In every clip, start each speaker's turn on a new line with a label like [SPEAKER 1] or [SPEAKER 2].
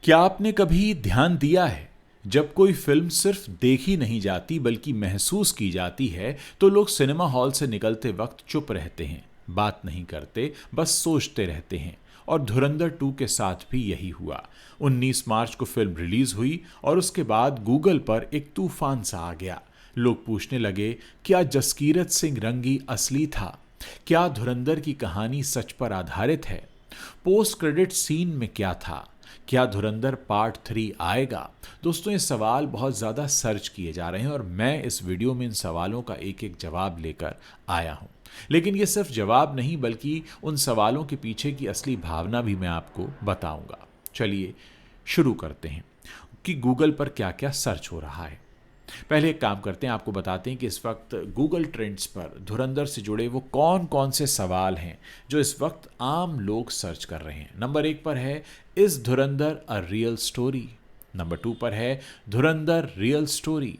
[SPEAKER 1] क्या आपने कभी ध्यान दिया है, जब कोई फिल्म सिर्फ देखी नहीं जाती बल्कि महसूस की जाती है तो लोग सिनेमा हॉल से निकलते वक्त चुप रहते हैं, बात नहीं करते, बस सोचते रहते हैं। और धुरंधर 2 के साथ भी यही हुआ। 19 मार्च को फिल्म रिलीज हुई और उसके बाद गूगल पर एक तूफान सा आ गया। लोग पूछने लगे, क्या जसकीरत सिंह रंगी असली था? क्या धुरंधर की कहानी सच पर आधारित है? पोस्ट क्रेडिट सीन में क्या था? क्या धुरंधर पार्ट 3 आएगा? दोस्तों, ये सवाल बहुत ज़्यादा सर्च किए जा रहे हैं और मैं इस वीडियो में इन सवालों का एक एक जवाब लेकर आया हूं। लेकिन ये सिर्फ जवाब नहीं बल्कि उन सवालों के पीछे की असली भावना भी मैं आपको बताऊंगा। चलिए शुरू करते हैं कि गूगल पर क्या क्या सर्च हो रहा है। पहले एक काम करते हैं, आपको बताते हैं कि इस वक्त गूगल ट्रेंड्स पर धुरंधर से जुड़े वो कौन कौन से सवाल हैं जो इस वक्त आम लोग सर्च कर रहे हैं। नंबर 1 पर है, is Dhurandhar a real story? Number 2 पर है, धुरंधर रियल स्टोरी?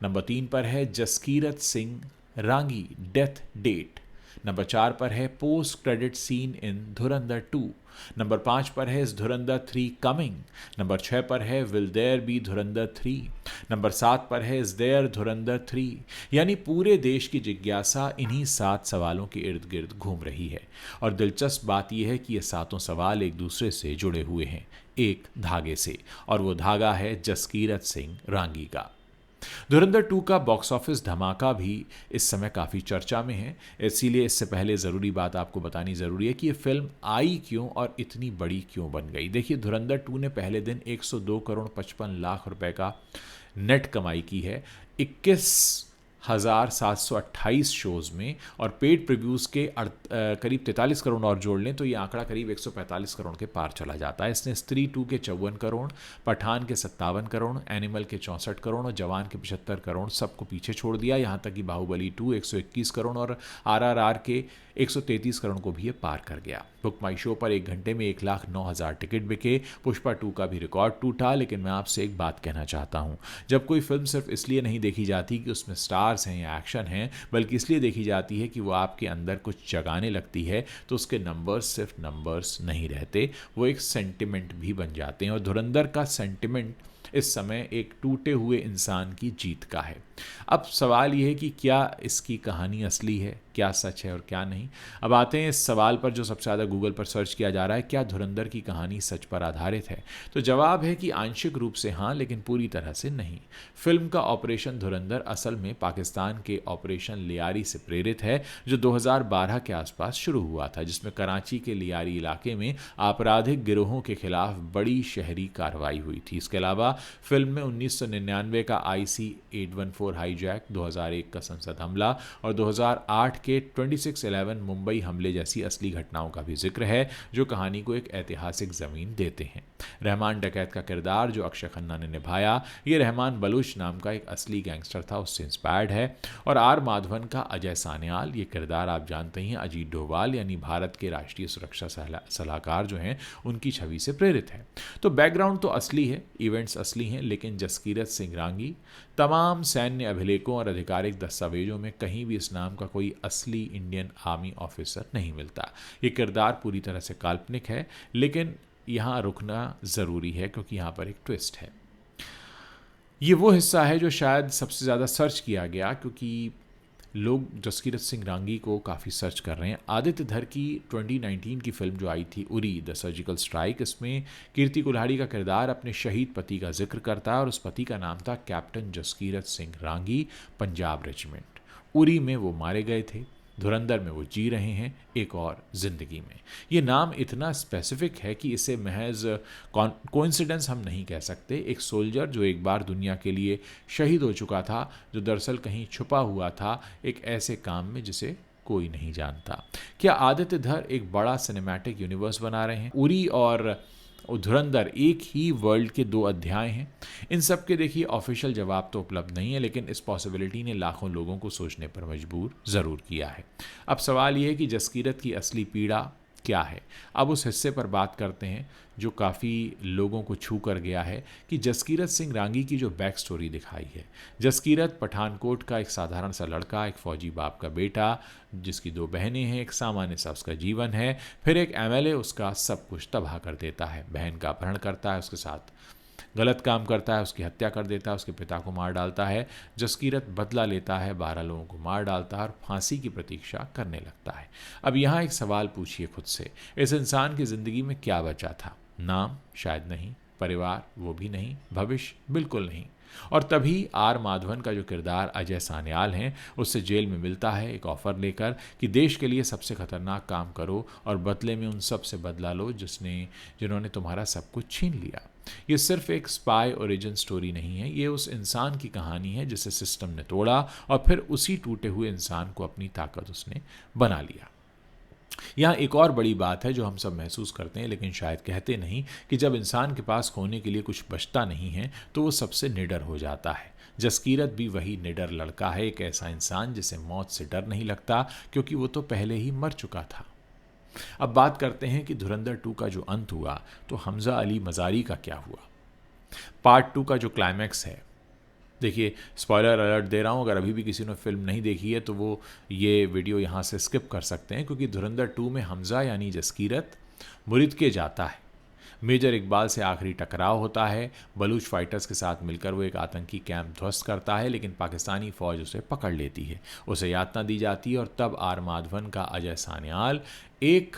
[SPEAKER 1] नंबर 3 पर है, Jaskirat Singh Rangi death date? Number 4 पर है, post credit seen in Dhurandhar 2? Number 5 पर है, इज धुरंधर 3 कमिंग? नंबर 6 पर है, will there be Dhurandhar 3? Number 7 पर है, इज देयर धुरंधर 3? यानी पूरे देश की जिज्ञासा इन्हीं 7 सवालों के इर्द गिर्द घूम रही है। और दिलचस्प बात यह है कि ये सातों सवाल एक दूसरे से जुड़े हुए हैं, एक धागे से, और वो धागा है जसकीरत सिंह रांगी का। धुरंधर 2 का बॉक्स ऑफिस धमाका भी इस समय काफ़ी चर्चा में है। इसीलिए इससे पहले ज़रूरी बात आपको बतानी ज़रूरी है कि ये फिल्म आई क्यों और इतनी बड़ी क्यों बन गई। देखिए, धुरंधर 2 ने पहले दिन 102 करोड़ 55 लाख रुपए का नेट कमाई की है 21,728 शोज़ में, और पेड प्रीव्यूज़ के करीब 43 करोड़ और जोड़ लें तो ये आंकड़ा करीब 145 करोड़ के पार चला जाता है। इसने स्त्री 2 के 54 करोड़, पठान के 57 करोड़, एनिमल के 64 करोड़ और जवान के 75 करोड़ सबको पीछे छोड़ दिया। यहाँ तक कि बाहुबली 2 121 करोड़ और RRR के 133 करोड़ को भी ये पार कर गया। बुक माई शो पर 1 घंटे में 1,09,000 टिकट बिके। पुष्पा 2 का भी रिकॉर्ड टूटा। लेकिन मैं आपसे एक बात कहना चाहता हूँ, जब कोई फिल्म सिर्फ इसलिए नहीं देखी जाती कि उसमें स्टार्स हैं या एक्शन हैं, बल्कि इसलिए देखी जाती है कि वो आपके अंदर कुछ जगाने लगती है, तो उसके नंबर्स सिर्फ नंबर्स नहीं रहते, वो एक सेंटिमेंट भी बन जाते हैं। और धुरंधर का सेंटिमेंट इस समय एक टूटे हुए इंसान की जीत का है। अब सवाल यह है कि क्या इसकी कहानी असली है, क्या सच है और क्या नहीं। अब आते हैं इस सवाल पर जो सबसे ज़्यादा गूगल पर सर्च किया जा रहा है, क्या धुरंधर की कहानी सच पर आधारित है? तो जवाब है कि आंशिक रूप से हाँ, लेकिन पूरी तरह से नहीं। फिल्म का ऑपरेशन धुरंधर असल में पाकिस्तान के ऑपरेशन लियारी से प्रेरित है, जो 2012 के आसपास शुरू हुआ था, जिसमें कराची के लियारी इलाके में आपराधिक गिरोहों के खिलाफ बड़ी शहरी कार्रवाई हुई थी। इसके अलावा फिल्म में 1999 का IC-814 हाईजैक, 2001 का संसद हमला और 2008 के 26/11 मुंबई हमले जैसी असली घटनाओं का भी जिक्र है, जो कहानी को एक ऐतिहासिक जमीन देते हैं। रहमान डकैत का किरदार जो अक्षय खन्ना ने निभाया, ये रहमान बलूच नाम का एक असली गैंगस्टर था, उससे इंस्पायर्ड है। और R माधवन का अजय सान्याल, ये किरदार आप जानते हैं अजीत डोभाल यानी भारत के राष्ट्रीय सुरक्षा सलाहकार जो हैं, उनकी छवि से प्रेरित है। तो बैकग्राउंड तो असली है, इवेंट्स असली हैं, लेकिन जसकीरत सिंह रांगी, तमाम सैन्य अभिलेखों और आधिकारिक दस्तावेजों में कहीं भी इस नाम का कोई असली इंडियन आर्मी ऑफिसर नहीं मिलता। ये किरदार पूरी तरह से काल्पनिक है, लेकिन यहाँ रुकना ज़रूरी है क्योंकि यहाँ पर एक ट्विस्ट है। ये वो हिस्सा है जो शायद सबसे ज़्यादा सर्च किया गया, क्योंकि लोग जसकीरत सिंह रांगी को काफ़ी सर्च कर रहे हैं। आदित्य धर की 2019 की फिल्म जो आई थी उरी द सर्जिकल स्ट्राइक, इसमें कीर्ति कुल्हाड़ी का किरदार अपने शहीद पति का जिक्र करता है और उस पति का नाम था कैप्टन जसकीरत सिंह रांगी, पंजाब रेजिमेंट। उरी में वो मारे गए थे, धुरंधर में वो जी रहे हैं एक और ज़िंदगी में। ये नाम इतना स्पेसिफिक है कि इसे महज कोइंसिडेंस हम नहीं कह सकते। एक सोल्जर जो एक बार दुनिया के लिए शहीद हो चुका था, जो दरअसल कहीं छुपा हुआ था एक ऐसे काम में जिसे कोई नहीं जानता। क्या आदित्य धर एक बड़ा सिनेमैटिक यूनिवर्स बना रहे हैं? उरी और धुरंधर एक ही वर्ल्ड के 2 अध्याय हैं। इन सब के देखिए ऑफिशियल जवाब तो उपलब्ध नहीं है, लेकिन इस पॉसिबिलिटी ने लाखों लोगों को सोचने पर मजबूर ज़रूर किया है। अब सवाल ये है कि जसकीरत की असली पीड़ा क्या है। अब उस हिस्से पर बात करते हैं जो काफ़ी लोगों को छू कर गया है कि जसकीरत सिंह रांगी की जो बैक स्टोरी दिखाई है। जसकीरत पठानकोट का एक साधारण सा लड़का, एक फ़ौजी बाप का बेटा, जिसकी 2 बहनें हैं, एक सामान्य सा उसका जीवन है, फिर एक एमएलए उसका सब कुछ तबाह कर देता है, बहन का अपहरण करता है, उसके साथ गलत काम करता है, उसकी हत्या कर देता है, उसके पिता को मार डालता है। जसकीरत बदला लेता है, 12 लोगों को मार डालता है और फांसी की प्रतीक्षा करने लगता है। अब यहाँ एक सवाल पूछिए खुद से, इस इंसान की ज़िंदगी में क्या बचा था? नाम? शायद नहीं। परिवार? वो भी नहीं। भविष्य? बिल्कुल नहीं। और तभी आर माधवन का जो किरदार अजय सान्याल हैं, उससे जेल में मिलता है एक ऑफ़र लेकर कि देश के लिए सबसे खतरनाक काम करो और बदले में उन सब से बदला लो जिन्होंने तुम्हारा सब कुछ छीन लिया। ये सिर्फ एक स्पाई ओरिजिन स्टोरी नहीं है, ये उस इंसान की कहानी है जिसे सिस्टम ने तोड़ा और फिर उसी टूटे हुए इंसान को अपनी ताकत उसने बना लिया। यहाँ एक और बड़ी बात है जो हम सब महसूस करते हैं लेकिन शायद कहते नहीं, कि जब इंसान के पास खोने के लिए कुछ बचता नहीं है तो वो सबसे निडर हो जाता है। जसकीरत भी वही निडर लड़का है, एक ऐसा इंसान जिसे मौत से डर नहीं लगता क्योंकि वो तो पहले ही मर चुका था। अब बात करते हैं कि धुरंधर 2 का जो अंत हुआ तो हमज़ा अली मज़ारी का क्या हुआ। पार्ट 2 का जो क्लाइमैक्स है, देखिए स्पॉइलर अलर्ट दे रहा हूँ, अगर अभी भी किसी ने फिल्म नहीं देखी है तो वो ये वीडियो यहाँ से स्किप कर सकते हैं, क्योंकि धुरंधर 2 में हमज़ा यानी जसकीरत मुरिद के जाता है। मेजर इकबाल से आखिरी टकराव होता है, बलूच फाइटर्स के साथ मिलकर वो एक आतंकी कैंप ध्वस्त करता है, लेकिन पाकिस्तानी फ़ौज उसे पकड़ लेती है, उसे यातना दी जाती है और तब आर माधवन का अजय सान्याल एक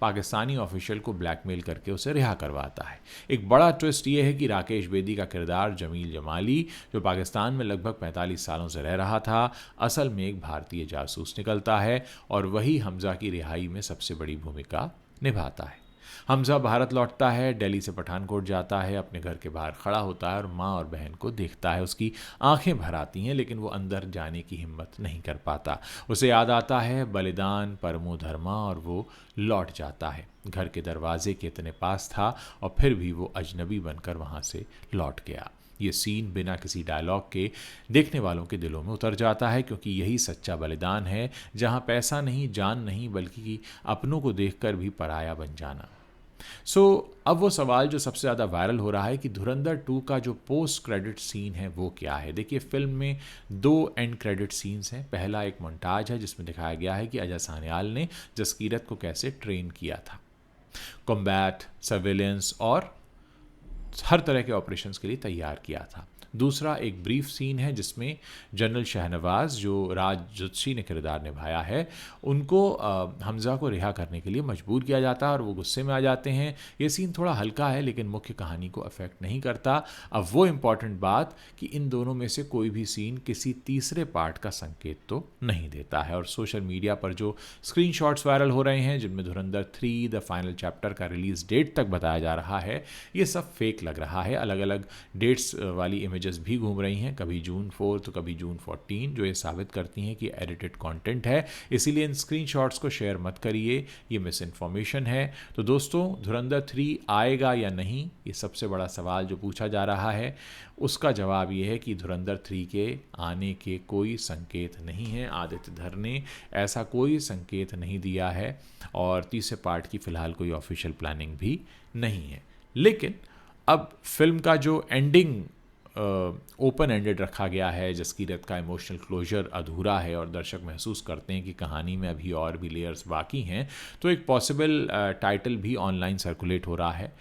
[SPEAKER 1] पाकिस्तानी ऑफिशियल को ब्लैकमेल करके उसे रिहा करवाता है। एक बड़ा ट्विस्ट ये है कि राकेश बेदी का किरदार जमील जमाली, जो पाकिस्तान में लगभग 45 सालों से रह रहा था, असल में एक भारतीय जासूस निकलता है और वही हमज़ा की रिहाई में सबसे बड़ी भूमिका निभाता है। हमज़ा भारत लौटता है, दिल्ली से पठानकोट जाता है, अपने घर के बाहर खड़ा होता है और माँ और बहन को देखता है। उसकी आंखें भर आती हैं लेकिन वो अंदर जाने की हिम्मत नहीं कर पाता। उसे याद आता है बलिदान, परमो धर्मा और वो लौट जाता है। घर के दरवाजे के इतने पास था और फिर भी वो अजनबी बनकर वहाँ से लौट गया। ये सीन बिना किसी डायलॉग के देखने वालों के दिलों में उतर जाता है, क्योंकि यही सच्चा बलिदान है, जहाँ पैसा नहीं, जान नहीं, बल्कि अपनों को देखकर भी पराया बन जाना। अब वो सवाल जो सबसे ज़्यादा वायरल हो रहा है कि धुरंधर 2 का जो पोस्ट क्रेडिट सीन है वो क्या है। देखिए, फिल्म में 2 एंड क्रेडिट सीन्स हैं। पहला एक मोन्टाज है जिसमें दिखाया गया है कि अजय सान्याल ने जसकीरत को कैसे ट्रेन किया था, कॉम्बैट, सर्वेलेंस और हर तरह के ऑपरेशंस के लिए तैयार किया था। दूसरा एक ब्रीफ सीन है जिसमें जनरल शहनवाज, जो राज जुत्सी ने किरदार निभाया है, उनको हमज़ा को रिहा करने के लिए मजबूर किया जाता है और वो गुस्से में आ जाते हैं। ये सीन थोड़ा हल्का है लेकिन मुख्य कहानी को अफेक्ट नहीं करता। अब वो इम्पॉर्टेंट बात कि इन दोनों में से कोई भी सीन किसी तीसरे पार्ट का संकेत तो नहीं देता है। और सोशल मीडिया पर जो स्क्रीनशॉट्स वायरल हो रहे हैं जिनमें धुरंधर 3 द फाइनल चैप्टर का रिलीज़ डेट तक बताया जा रहा है, ये सब फेक लग रहा है। अलग अलग डेट्स वाली इमेजेस भी घूम रही हैं, कभी जून 4 तो कभी जून 14, जो ये साबित करती हैं कि एडिटेड कंटेंट है। इसीलिए इन स्क्रीनशॉट्स को शेयर मत करिए, ये मिस इन्फॉर्मेशन है। तो दोस्तों, धुरंधर 3 आएगा या नहीं, ये सबसे बड़ा सवाल जो पूछा जा रहा है, उसका जवाब ये है कि धुरंधर 3 के आने के कोई संकेत नहीं है। आदित्य धर ने ऐसा कोई संकेत नहीं दिया है और तीसरे पार्ट की फ़िलहाल कोई ऑफिशियल प्लानिंग भी नहीं है। लेकिन अब फिल्म का जो एंडिंग ओपन एंडेड रखा गया है, जसकीरत का इमोशनल क्लोजर अधूरा है और दर्शक महसूस करते हैं कि कहानी में अभी और भी लेयर्स बाकी हैं, तो एक पॉसिबल टाइटल भी ऑनलाइन सर्कुलेट हो रहा है,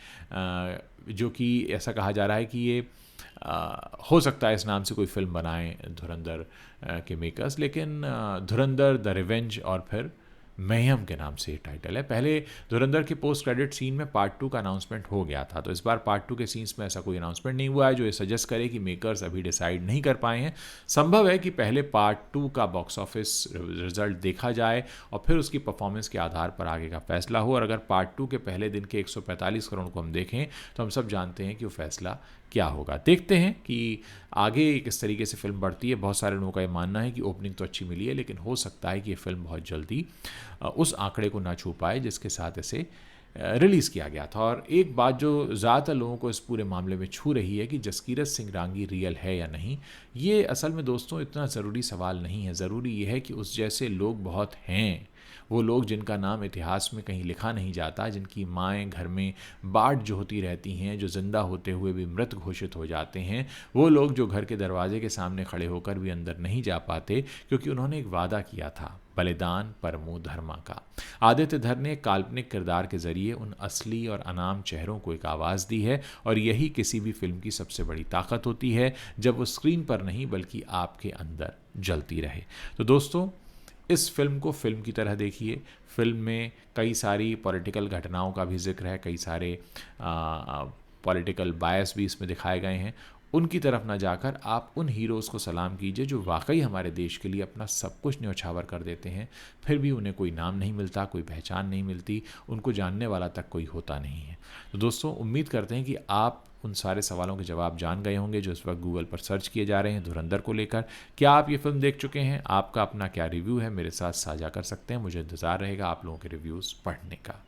[SPEAKER 1] जो कि ऐसा कहा जा रहा है कि ये हो सकता है इस नाम से कोई फिल्म बनाएं धुरंधर के मेकर्स, लेकिन धुरंधर द रिवेंज और फिर मैयम के नाम से ये टाइटल है। पहले धुरंधर के पोस्ट क्रेडिट सीन में पार्ट 2 का अनाउंसमेंट हो गया था, तो इस बार पार्ट 2 के सीन्स में ऐसा कोई अनाउंसमेंट नहीं हुआ है, जो ये सजेस्ट करे कि मेकर्स अभी डिसाइड नहीं कर पाए हैं। संभव है कि पहले पार्ट 2 का बॉक्स ऑफिस रिजल्ट देखा जाए और फिर उसकी परफॉर्मेंस के आधार पर आगे का फैसला हो। और अगर पार्ट 2 के पहले दिन के 145 करोड़ को हम देखें तो हम सब जानते हैं कि वो फैसला क्या होगा। देखते हैं कि आगे किस तरीके से फिल्म बढ़ती है। बहुत सारे लोगों का ये मानना है कि ओपनिंग तो अच्छी मिली है, लेकिन हो सकता है कि ये फिल्म बहुत जल्दी उस आंकड़े को ना छू पाए जिसके साथ इसे रिलीज़ किया गया था। और एक बात जो ज़्यादातर लोगों को इस पूरे मामले में छू रही है कि जसकीरत सिंह रांगी रियल है या नहीं, ये असल में दोस्तों इतना ज़रूरी सवाल नहीं है। ज़रूरी ये है कि उस जैसे लोग बहुत हैं, वो लोग जिनका नाम इतिहास में कहीं लिखा नहीं जाता, जिनकी माएँ घर में बाढ़ जो होती रहती हैं, जो ज़िंदा होते हुए भी मृत घोषित हो जाते हैं, वो लोग जो घर के दरवाजे के सामने खड़े होकर भी अंदर नहीं जा पाते क्योंकि उन्होंने एक वादा किया था, बलिदान परमो धर्मा का। आदित्य धर ने काल्पनिक किरदार के ज़रिए उन असली और अनाम चेहरों को एक आवाज़ दी है, और यही किसी भी फिल्म की सबसे बड़ी ताकत होती है, जब वो स्क्रीन पर नहीं बल्कि आपके अंदर जलती रहे। तो दोस्तों, इस फिल्म को फिल्म की तरह देखिए। फिल्म में कई सारी पॉलिटिकल घटनाओं का भी जिक्र है, कई सारे पॉलिटिकल बायस भी इसमें दिखाए गए हैं। उनकी तरफ ना जाकर आप उन हीरोज़ को सलाम कीजिए जो वाकई हमारे देश के लिए अपना सब कुछ न्यौछावर कर देते हैं, फिर भी उन्हें कोई नाम नहीं मिलता, कोई पहचान नहीं मिलती, उनको जानने वाला तक कोई होता नहीं है। तो दोस्तों, उम्मीद करते हैं कि आप उन सारे सवालों के जवाब जान गए होंगे जो इस वक्त गूगल पर सर्च किए जा रहे हैं धुरंधर को लेकर। क्या आप ये फिल्म देख चुके हैं? आपका अपना क्या रिव्यू है, मेरे साथ साझा कर सकते हैं। मुझे इंतज़ार रहेगा आप लोगों के रिव्यूज़ पढ़ने का।